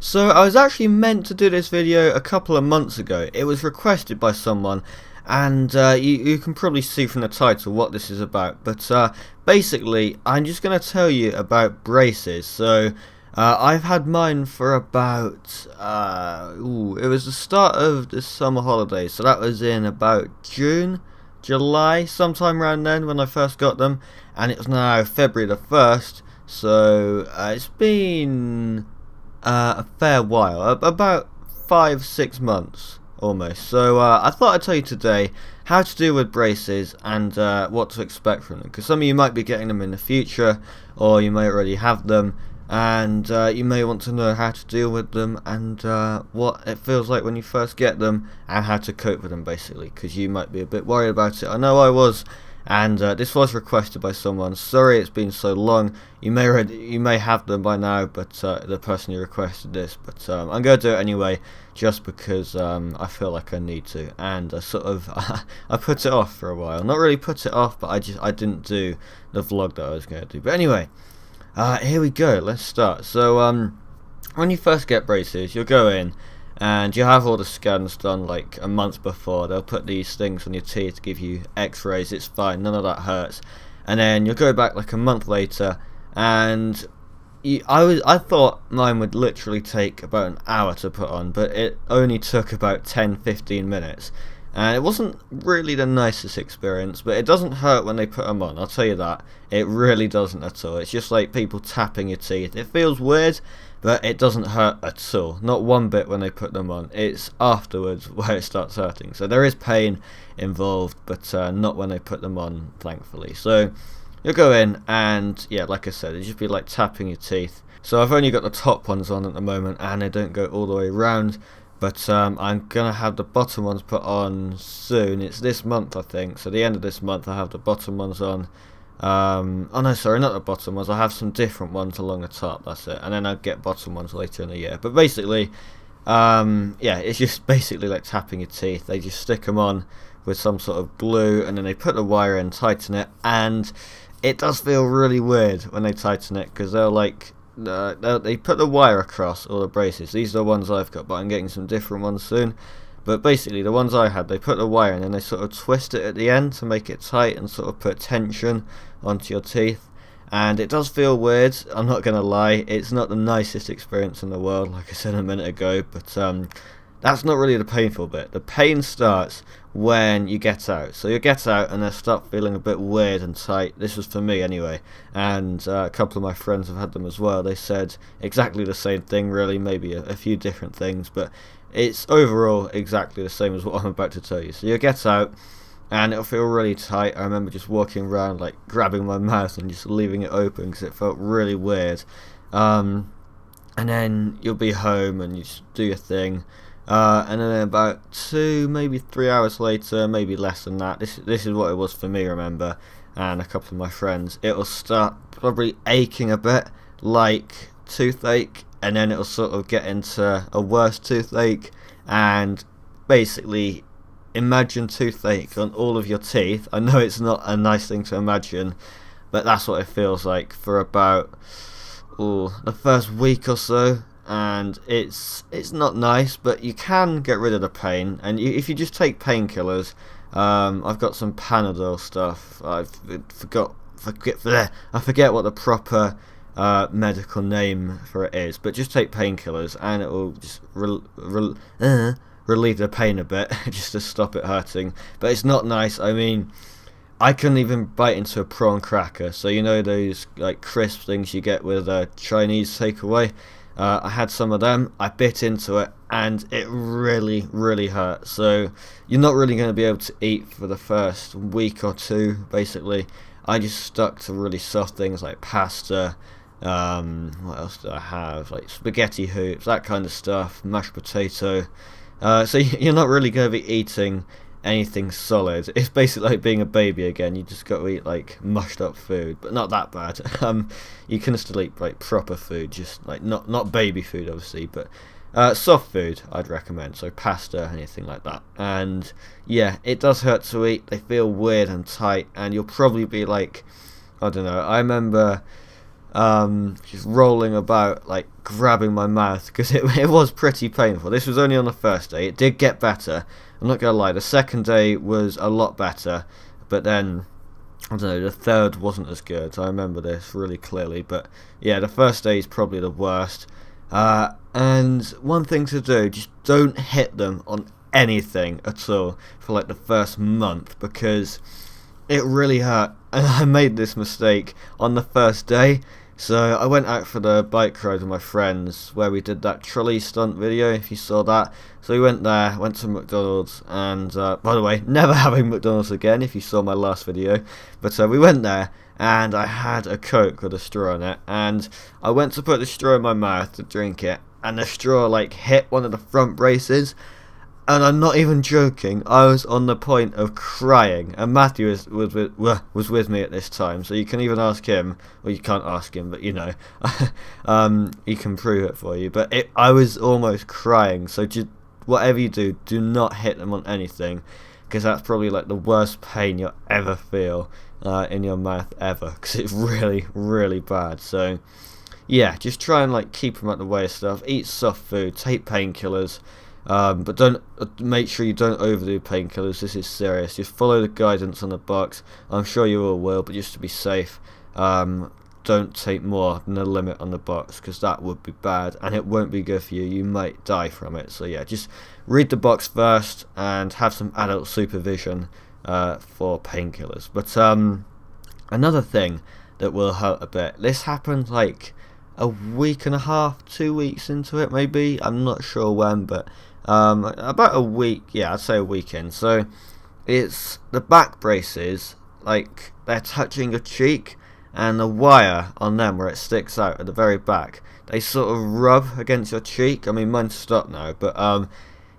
So I was actually meant to do this video a couple of months ago. It was requested by someone, and you can probably see from the title what this is about. But basically, I'm just going to tell you about braces. So I've had mine for about it was the start of the summer holidays. So that was in about June, July, sometime around then when I first got them, and it's now February the 1st. So it's been a fair while, about 5-6 months almost. So I thought I'd tell you today how to deal with braces and what to expect from them, because some of you might be getting them in the future, or you may already have them, and you may want to know how to deal with them and what it feels like when you first get them and how to cope with them, basically, because you might be a bit worried about it. I know I was. And this was requested by someone. Sorry it's been so long. You may have them by now, but the person who requested this. But I'm going to do it anyway, just because I feel like I need to. And I sort of I put it off for a while. Not really put it off, but I didn't do the vlog that I was going to do. But anyway, here we go. Let's start. So when you first get braces, you'll go in and you have all the scans done like a month before. They'll put these things on your teeth to give you x-rays. It's fine, none of that hurts. And then you'll go back like a month later, and I thought mine would literally take about an hour to put on, but it only took about 10-15 minutes. And it wasn't really the nicest experience, but it doesn't hurt when they put them on, I'll tell you that. It really doesn't at all. It's just like people tapping your teeth. It feels weird, but it doesn't hurt at all. Not one bit when they put them on. It's afterwards where it starts hurting. So there is pain involved, but not when they put them on, thankfully. So you'll go in and, yeah, like I said, it'll just be like tapping your teeth. So I've only got the top ones on at the moment, and they don't go all the way around. But I'm going to have the bottom ones put on soon. It's this month, I think. So the end of this month, I have the bottom ones on. Oh no, sorry, not the bottom ones. I have some different ones along the top, that's it. And then I'll get bottom ones later in the year. But basically, yeah, it's just basically like tapping your teeth. They just stick them on with some sort of glue, and then they put the wire in, tighten it. And it does feel really weird when they tighten it, because they'll like... they put the wire across all the braces. These are the ones I've got, but I'm getting some different ones soon. But basically, the ones I had, they put the wire in and they sort of twist it at the end to make it tight and sort of put tension onto your teeth. And it does feel weird, I'm not going to lie. It's not the nicest experience in the world, like I said a minute ago, but that's not really the painful bit. The pain starts when you get out. So you get out and they start feeling a bit weird and tight. This was for me anyway, and a couple of my friends have had them as well. They said exactly the same thing, really, maybe a few different things, but it's overall exactly the same as what I'm about to tell you. So you get out and it'll feel really tight. I remember just walking around like grabbing my mouth and just leaving it open because it felt really weird. And then you'll be home and you just do your thing. And then about 2, maybe 3 hours later, maybe less than that, this is what it was for me, remember, and a couple of my friends, it'll start probably aching a bit, like toothache, and then it'll sort of get into a worse toothache, and basically imagine toothache on all of your teeth. I know it's not a nice thing to imagine, but that's what it feels like for about the first week or so. And it's not nice, but you can get rid of the pain, and if you just take painkillers, I've got some Panadol stuff. I forget what the proper medical name for it is, but just take painkillers and it will just relieve the pain a bit just to stop it hurting. But it's not nice. I mean, I couldn't even bite into a prawn cracker, so you know those like crisp things you get with Chinese takeaway. I had some of them, I bit into it, and it really, really hurt. So you're not really going to be able to eat for the first week or two, basically. I just stuck to really soft things like pasta, what else do I have, like spaghetti hoops, that kind of stuff, mashed potato. So you're not really going to be eating anything solid. It's basically like being a baby again. You just got to eat like mushed up food, but not that bad. You can still eat like proper food, just like not baby food obviously, but soft food I'd recommend, so pasta, anything like that. And yeah, it does hurt to eat. They feel weird and tight, and you'll probably be like, I don't know, I remember just rolling about, like grabbing my mouth, because it was pretty painful. This was only on the first day. It did get better. I'm not gonna lie. The second day was a lot better, but then I don't know, the third wasn't as good. I remember this really clearly, but yeah, the first day is probably the worst. And one thing to do, just don't hit them on anything at all for like the first month, because it really hurt. And I made this mistake on the first day. So I went out for the bike ride with my friends, where we did that trolley stunt video, if you saw that. So we went there, went to McDonald's, and by the way, never having McDonald's again, if you saw my last video. But we went there, and I had a Coke with a straw in it, and I went to put the straw in my mouth to drink it, and the straw like hit one of the front braces. And I'm not even joking, I was on the point of crying, and Matthew was with me at this time, so you can even ask him, well, you can't ask him, but you know, he can prove it for you. But I was almost crying, so just, whatever you do, do not hit them on anything, because that's probably like the worst pain you'll ever feel in your mouth ever, because it's really, really bad. So yeah, just try and like keep them out the way of stuff, eat soft food, take painkillers. But don't make sure you don't overdo painkillers. This is serious. Just follow the guidance on the box. I'm sure you all will, but just to be safe, don't take more than the limit on the box, because that would be bad and it won't be good for you. You might die from it. So yeah, just read the box first and have some adult supervision for painkillers. But another thing that will hurt a bit. This happened like a week and a half, 2 weeks into it maybe. I'm not sure when, but about a week, yeah, I'd say a weekend. So it's the back braces, like they're touching your cheek, and the wire on them where it sticks out at the very back, they sort of rub against your cheek. I mean, mine's stopped now, but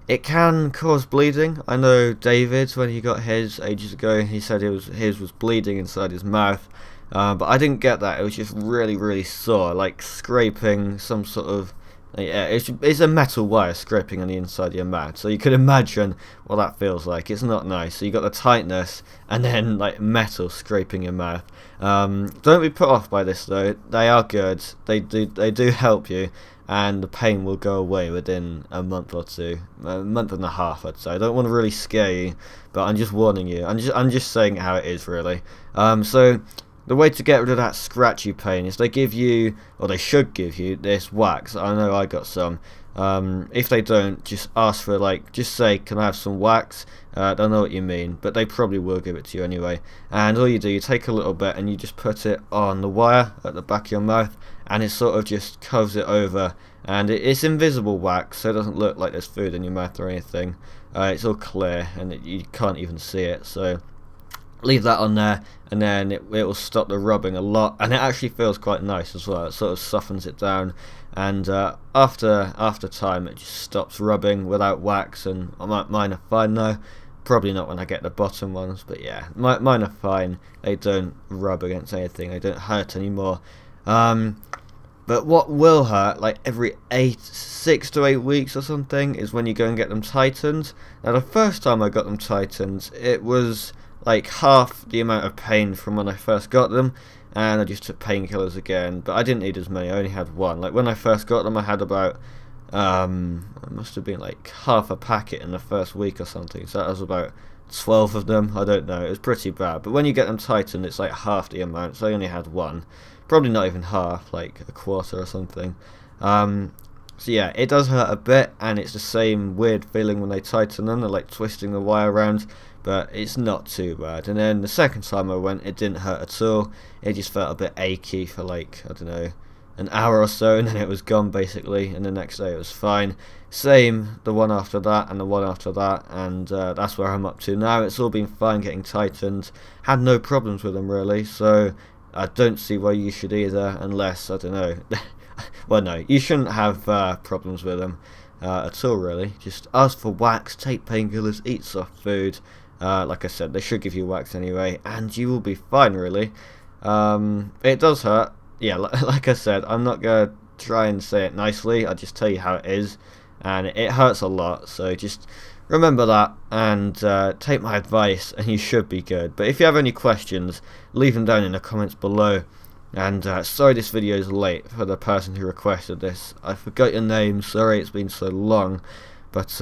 it can cause bleeding. I know David, when he got his ages ago, he said his was bleeding inside his mouth. But I didn't get that. It was just really, really sore, like scraping some sort of, yeah, it's a metal wire scraping on the inside of your mouth. So you can imagine what that feels like. It's not nice. So you got the tightness and then like metal scraping your mouth. Don't be put off by this though. They are good. They do help you, and the pain will go away within a month or two, a month and a half, I'd say. I don't want to really scare you, but I'm just warning you. I'm just saying how it is really. So the way to get rid of that scratchy pain is they give you, or they should give you, this wax. I know I got some. If they don't, just ask for, like, just say, can I have some wax? They'll know what you mean, but they probably will give it to you anyway. And all you do, you take a little bit and you just put it on the wire at the back of your mouth, and it sort of just covers it over. And it's invisible wax, so it doesn't look like there's food in your mouth or anything. It's all clear, and you can't even see it, so leave that on there, and then it will stop the rubbing a lot, and it actually feels quite nice as well. It sort of softens it down, and after time it just stops rubbing without wax. And mine are fine now. Probably not when I get the bottom ones, but yeah, mine are fine. They don't rub against anything, they don't hurt anymore. But what will hurt, like every 6 to 8 weeks or something, is when you go and get them tightened. Now the first time I got them tightened, it was like half the amount of pain from when I first got them, and I just took painkillers again, but I didn't need as many. I only had one. Like when I first got them, I had about it must have been like half a packet in the first week or something, so that was about 12 of them. I don't know, it was pretty bad. But when you get them tightened, it's like half the amount, so I only had one. Probably not even half, like a quarter or something. So yeah, it does hurt a bit, and it's the same weird feeling when they tighten them. They're like twisting the wire around, but it's not too bad. And then the second time I went, it didn't hurt at all. It just felt a bit achy for like, I don't know, an hour or so, and then it was gone basically, and the next day it was fine. Same the one after that and the one after that, and that's where I'm up to now. It's all been fine getting tightened. Had no problems with them really, so I don't see why you should either, unless, I don't know. Well, no, you shouldn't have problems with them at all really. Just ask for wax, take painkillers, eat soft food. Like I said, they should give you wax anyway, and you will be fine really. It does hurt. Yeah, like I said, I'm not going to try and say it nicely. I'll just tell you how it is, and it hurts a lot, so just remember that, and take my advice, and you should be good. But if you have any questions, leave them down in the comments below. And sorry this video is late for the person who requested this. I forgot your name, sorry it's been so long. But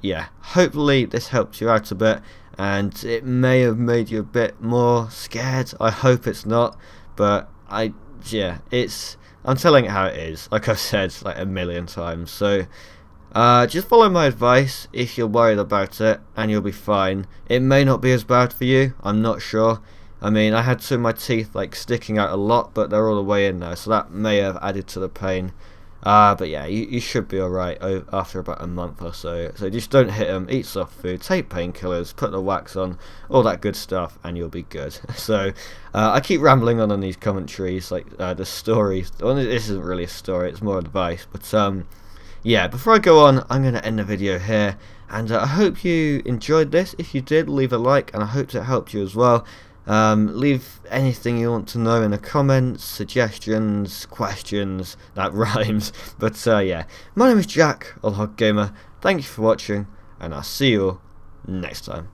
yeah, hopefully this helps you out a bit, and it may have made you a bit more scared. I hope it's not, but yeah, I'm telling it how it is, like I've said like a million times. So just follow my advice if you're worried about it, and you'll be fine. It may not be as bad for you, I'm not sure. I mean, I had two of my teeth like sticking out a lot, but they're all the way in now, so that may have added to the pain. But yeah, you should be alright after about a month or so. So just don't hit them, eat soft food, take painkillers, put the wax on, all that good stuff, and you'll be good. So I keep rambling on these commentaries, like the stories. Well, this isn't really a story, it's more advice. But yeah, before I go on, I'm going to end the video here. And I hope you enjoyed this. If you did, leave a like, and I hope it helped you as well. Leave anything you want to know in the comments, suggestions, questions, that rhymes. But yeah, my name is Jack, Old Hog Gamer. Thank you for watching, and I'll see you all next time.